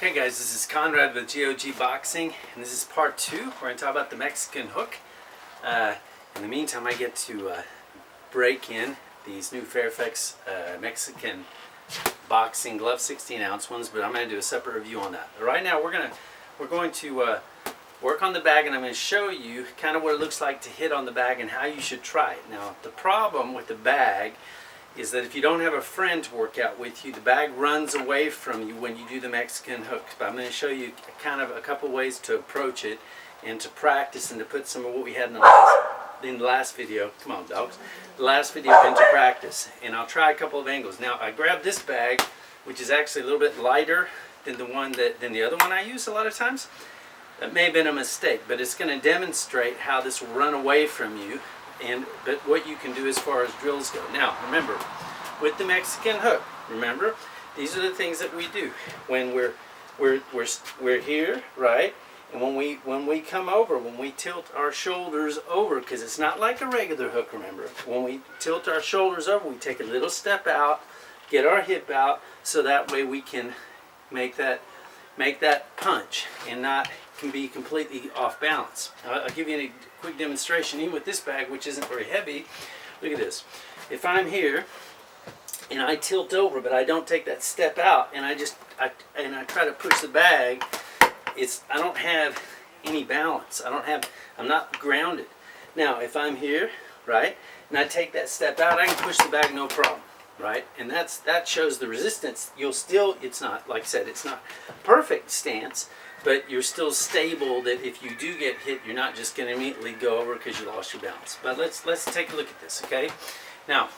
Okay guys, this is Conrad with GOG Boxing, and this is part 2. We're going to talk about the Mexican hook. In the meantime, I get to break in these new Fairfax Mexican boxing gloves, 16-ounce ones, but I'm going to do a separate review on that. But right now, we're going to work on the bag, and I'm going to show you kind of what it looks like to hit on the bag and how you should try it. Now, the problem with the bag is that if you don't have a friend to work out with you, the bag runs away from you when you do the Mexican hook. But I'm going to show you kind of a couple ways to approach it and to practice and to put some of what we had in the last video. Come on, dogs. The last video into practice. And I'll try a couple of angles. Now, I grabbed this bag, which is actually a little bit lighter than the other one I use a lot of times. That may have been a mistake, but it's going to demonstrate how this will run away from you. But what you can do as far as drills go. Now, remember, with the Mexican hook, remember, these are the things that we do when we're here, right? And when we come over, when we tilt our shoulders over, because it's not like a regular hook, remember. When we tilt our shoulders over, we take a little step out, get our hip out, so that way we can make that punch and not can be completely off balance. I'll give you a quick demonstration, even with this bag, which isn't very heavy. Look at this. If I'm here and I tilt over, but I don't take that step out, and I try to push the bag, I don't have any balance. I'm not grounded. Now, if I'm here, right, and I take that step out, I can push the bag no problem. Right, and that shows the resistance. It's not, like I said, it's not perfect stance, but you're still stable. That if you do get hit, you're not just going to immediately go over because you lost your balance. But let's take a look at this, okay? Now,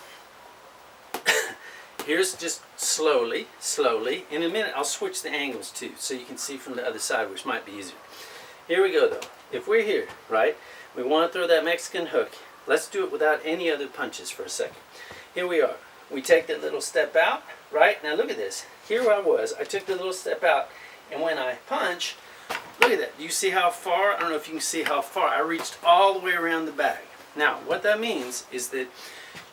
here's just slowly. In a minute, I'll switch the angles too, so you can see from the other side, which might be easier. Here we go, though. If we're here, right, we want to throw that Mexican hook. Let's do it without any other punches for a second. Here we are. We take that little step out, right? Now look at this. Here I was. I took the little step out, and when I punch, look at that. Do you see how far? I don't know if you can see how far. I reached all the way around the bag. Now, what that means is that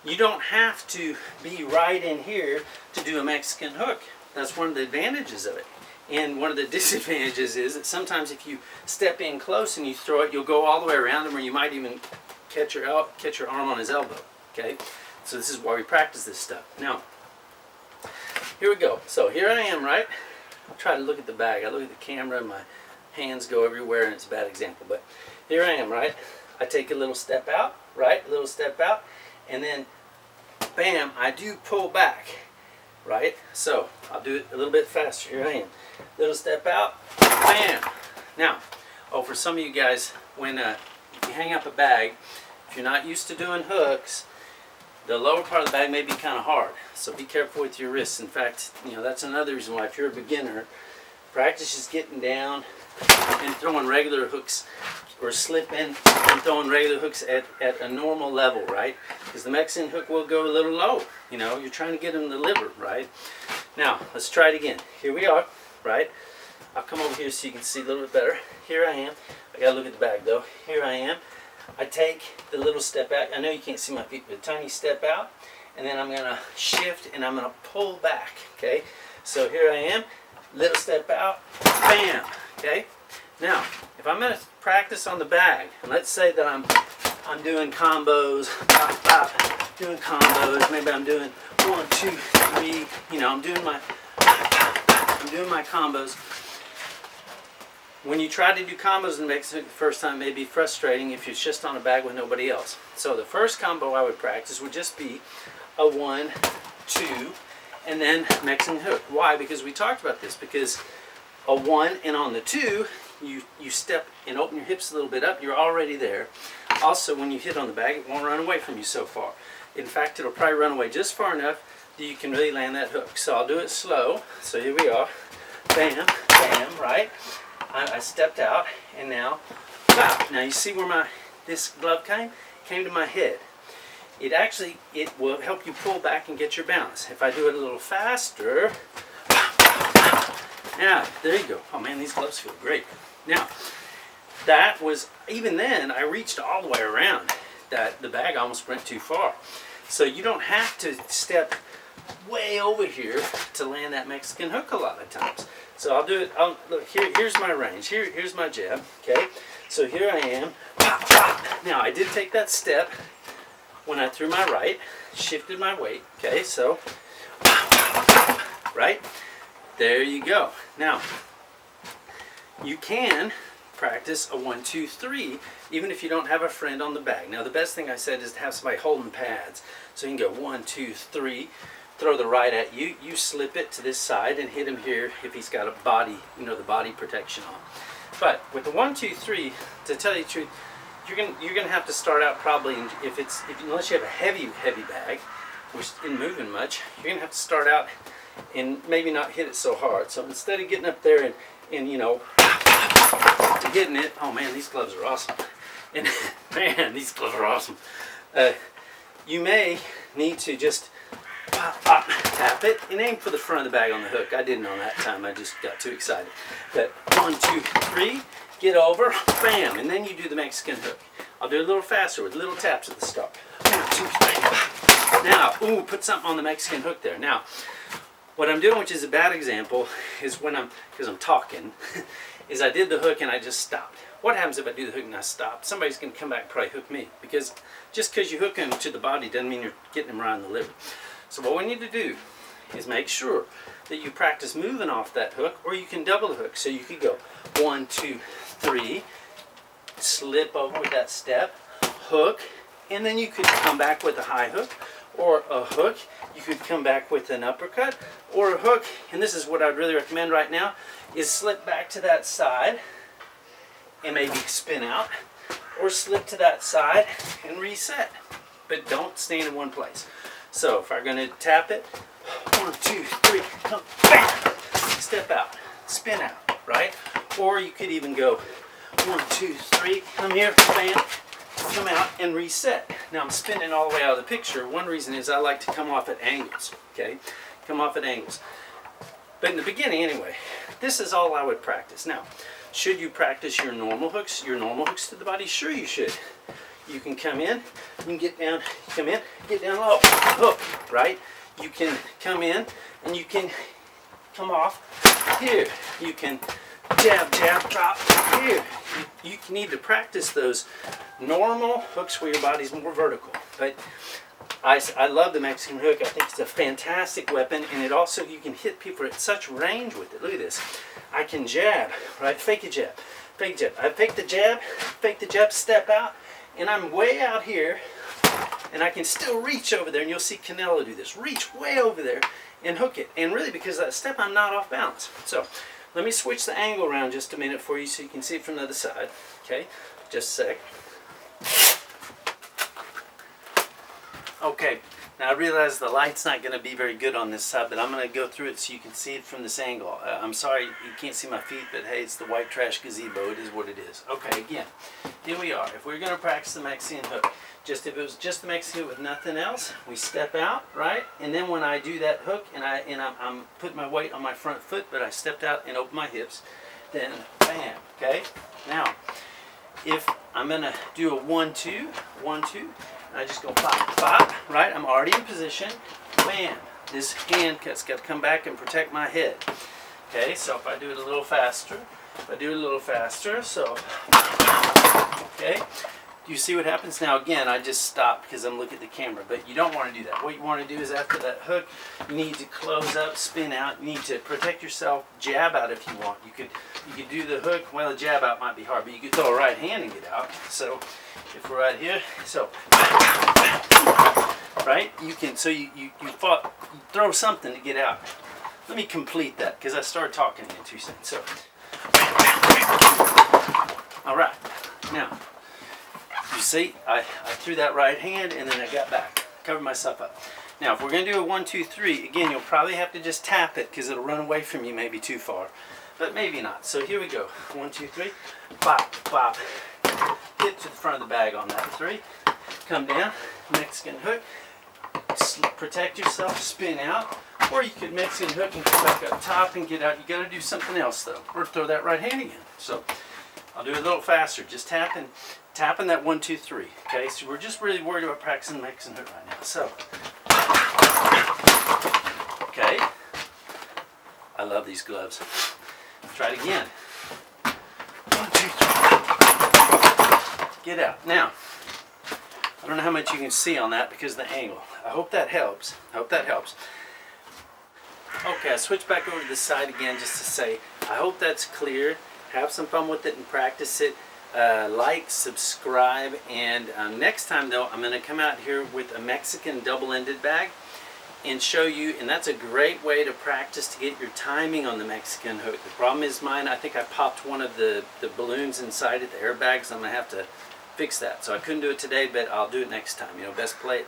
you don't have to be right in here to do a Mexican hook. That's one of the advantages of it. And one of the disadvantages is that sometimes if you step in close and you throw it, you'll go all the way around him, or you might even catch your arm on his elbow, okay? So this is why we practice this stuff. Now, here we go. So here I am, right? I'll try to look at the bag. I look at the camera and my hands go everywhere, and it's a bad example. But here I am, right? I take a little step out, right? A little step out. And then, bam, I do pull back, right? So I'll do it a little bit faster. Here I am. Little step out, bam. Now, for some of you guys, when if you hang up a bag, if you're not used to doing hooks, the lower part of the bag may be kind of hard, so be careful with your wrists. In fact, that's another reason why, if you're a beginner, practice just getting down and throwing regular hooks, or slipping and throwing regular hooks at a normal level, right? Because the Mexican hook will go a little low. You're trying to get them to deliver, right? Now, let's try it again. Here we are, right? I'll come over here so you can see a little bit better. Here I am. I gotta look at the bag though. Here I am. I take the little step out. I know you can't see my feet, but a tiny step out, and then I'm going to shift and I'm going to pull back, okay? So here I am, little step out, bam, okay? Now, if I'm going to practice on the bag, and let's say that I'm doing combos, pop, pop, doing combos, maybe I'm doing 1, 2, 3, I'm doing my combos. When you try to do combos in Mexico the first time, it may be frustrating if you're just on a bag with nobody else. So the first combo I would practice would just be a 1, 2, and then Mexican hook. Why? Because we talked about this. Because a 1 and on the 2, you step and open your hips a little bit up. You're already there. Also, when you hit on the bag, it won't run away from you so far. In fact, it'll probably run away just far enough that you can really land that hook. So I'll do it slow. So here we are. Bam, bam, right? I stepped out, and now, wow. Now you see where this glove came to my head. It will help you pull back and get your balance. If I do it a little faster, now there you go. Oh man, these gloves feel great. Now, that was, even then, I reached all the way around. The bag almost went too far. So you don't have to step way over here to land that Mexican hook a lot of times. So I'll do it. Look, here's my range. Here's my jab. Okay. So here I am. Pop, pop. Now I did take that step when I threw my right, shifted my weight. Okay. So right there you go. Now you can practice a 1, 2, 3 even if you don't have a friend on the bag. Now the best thing I said is to have somebody holding pads, so you can go 1, 2, 3, throw the right at you, you slip it to this side and hit him here if he's got a body, the body protection on. But with the 1, 2, 3, to tell you the truth, you're gonna have to start out probably unless you have a heavy bag, which isn't moving much, you're gonna have to start out and maybe not hit it so hard. So instead of getting up there and getting it, oh man, these gloves are awesome. And man, these gloves are awesome. You may need to just pop, pop, tap it, and aim for the front of the bag on the hook. I didn't on that time, I just got too excited. But 1, 2, 3, get over, bam, and then you do the Mexican hook. I'll do it a little faster with little taps at the start. 1, 2, 3. Now, put something on the Mexican hook there. Now, what I'm doing, which is a bad example, is because I'm talking, is I did the hook and I just stopped. What happens if I do the hook and I stop? Somebody's going to come back and probably hook me, because just because you hook him to the body doesn't mean you're getting him right in the liver. So what we need to do is make sure that you practice moving off that hook, or you can double the hook. So you could go 1, 2, 3, slip over with that step, hook, and then you could come back with a high hook, or a hook. You could come back with an uppercut, or a hook, and this is what I'd really recommend right now, is slip back to that side and maybe spin out, or slip to that side and reset. But don't stand in one place. So if I'm going to tap it, 1, 2, 3, come, bam, step out, spin out, right? Or you could even go 1, 2, 3, come here, bam, come out and reset. Now I'm spinning all the way out of the picture. One reason is I like to come off at angles, okay? Come off at angles. But in the beginning anyway, this is all I would practice. Now, should you practice your normal hooks to the body? Sure you should. You can come in, you can get down, come in, get down low, hook, right? You can come in and you can come off here. You can jab, jab, drop here. You need to practice those normal hooks where your body's more vertical. But I love the Mexican hook. I think it's a fantastic weapon, and it also, you can hit people at such range with it. Look at this. I can jab, right? Fake a jab, fake jab. I fake the jab, step out, and I'm way out here, and I can still reach over there, and you'll see Canelo do this. Reach way over there and hook it. And really, because of that step, I'm not off balance. So let me switch the angle around just a minute for you so you can see it from the other side. Okay, just a sec. Okay, now I realize the light's not going to be very good on this side, but I'm going to go through it so you can see it from this angle. I'm sorry you can't see my feet, but hey, it's the white trash gazebo. It is what it is. Okay, again, here we are. If we're going to practice the Mexican hook, if it was just the Mexican hook with nothing else, we step out, right? And then when I do that hook, and I'm putting my weight on my front foot, but I stepped out and opened my hips, then bam, okay? Now, if I'm going to do a 1, 2, 1, 2, I just go pop, pop, right? I'm already in position. Bam. This hand has got to come back and protect my head. Okay, so if I do it a little faster, so, okay. Do you see what happens? Now again, I just stopped because I'm looking at the camera, but you don't want to do that. What you want to do is after that hook, you need to close up, spin out. You need to protect yourself, jab out if you want. You could do the hook. Well, the jab out might be hard, but you could throw a right hand and get out. So if we're right here, so right, you can. So you throw something to get out. Let me complete that because I started talking in 2 seconds. So all right, now. You see, I threw that right hand and then I got back, covered myself up. Now, if we're going to do a 1, 2, 3, again, you'll probably have to just tap it because it'll run away from you maybe too far, but maybe not. So here we go. 1, 2, 3, pop, pop. Get to the front of the bag on that 3. Come down, Mexican hook. Protect yourself, spin out, or you could Mexican hook and come back up top and get out. You got to do something else though, or throw that right hand again. So I'll do it a little faster, just tapping that 1, 2, 3. Okay, so we're just really worried about practicing the Mexican hook right now. So I love these gloves. Try it again. 1, 2, 3. Get out. Now, I don't know how much you can see on that because of the angle. I hope that helps. I hope that helps. Okay, I switch back over to the side again just to say, I hope that's clear. Have some fun with it and practice it. Like, subscribe, and next time though, I'm going to come out here with a Mexican double-ended bag and show you, and that's a great way to practice to get your timing on the Mexican hook. The problem is mine, I think I popped one of the balloons inside it, the airbags. I'm going to have to fix that. So I couldn't do it today, but I'll do it next time. You know, best laid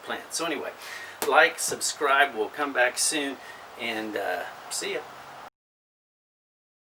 plans. So anyway, like, subscribe, we'll come back soon, and see ya.